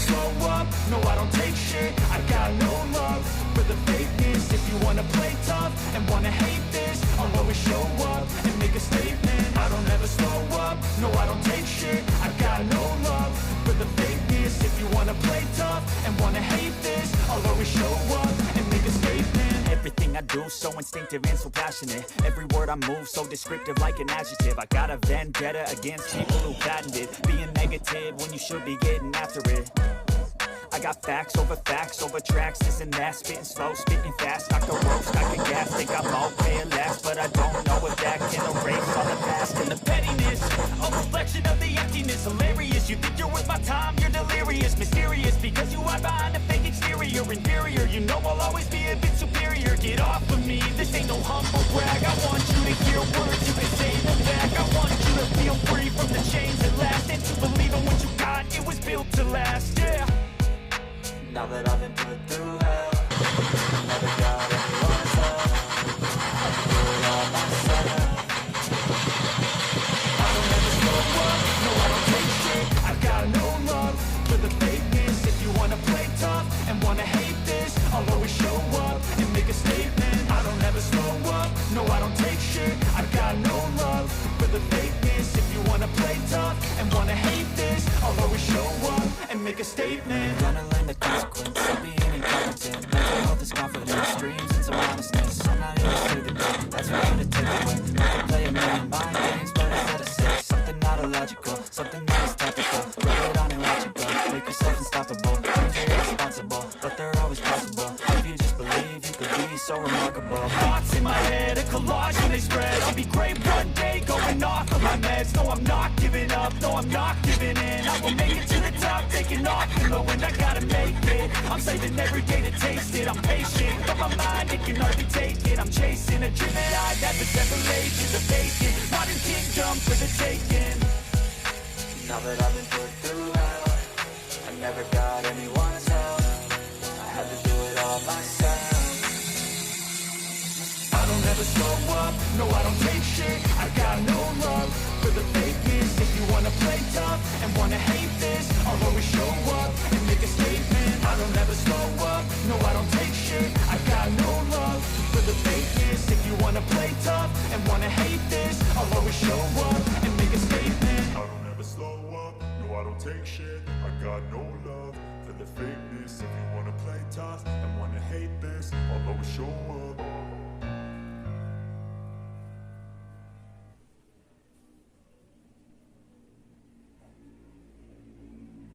slow up, no I don't take shit. I got no love for the fakeness. If you wanna play tough and wanna hate this, I'll always show up and make a statement. I don't ever slow up, no I don't take shit. I got no love for the fakeness. If you wanna play tough and wanna hate this, I'll always show up and make a statement. Everything I do so instinctive and so passionate. Every word I move so descriptive like an adjective. I got a vendetta against people who patented being negative when you should be getting after it. I got facts over tracks, this and that. Spitting slow, spitting fast, knock the ropes, knock the gas. Think I'm okay at last, but I don't know if that can erase all the past. And the pettiness, a reflection of the emptiness. Hilarious, you think you're worth my time, you're delirious. Mysterious, because you hide behind a fake exterior. Inferior, you know I'll always be a bit superior. Get off of me, this ain't no humble brag. I want you to hear words, you can say them back. I want you to feel free from the chains that last, and to believe in what you got, it was built to last, yeah. Now that I've been put through hell, I never got anyone's help. I can do it all myself. I don't ever slow up, no I don't take shit. I got no love for the fakeness. If you wanna play tough and wanna hate this, I'll always show up and make a statement. I don't ever slow up, no I don't take shit. I got no love for the fakeness. If you wanna play tough and wanna hate this, I'll always show up and make a statement. Gonna learn the consequence of being incompetent. Mental health is confidence, dreams and some honestness. I'm not here to save the day, that's what I'm gonna take away. I can play a million mind games, but instead I say something not illogical, something that is topical. Rub it on and watch it go, make yourself unstoppable. Dreams are irresponsible, but they're always possible. If you just believe, you could be so remarkable. Thoughts in my head, a collage when they spread. I'll be great one day, going off of my meds. No, I'm not giving up, no, I'm not giving in. I will make it to the top, taking off in the wind. I gotta make it, I'm saving every day to taste it. I'm patient, but my mind, it can hardly take it. I'm chasing a dream that I've had for several ages. A vacant, modern kingdom for the taking. Now that I've been put through hell, I never got anyone's help. I had to do it all myself. I don't ever slow up, no I don't take shit. I got no love for the fakeness. If you wanna play tough and wanna hate this, I'll always show up and make a statement. I don't ever slow up, no I don't take shit. I got no love for the fakeness. If you wanna play tough and wanna hate this, I'll always show up and make a statement. I don't ever slow up, no I don't take shit. I got no love for the fakeness. If you wanna play tough and wanna hate this, I'll always show up.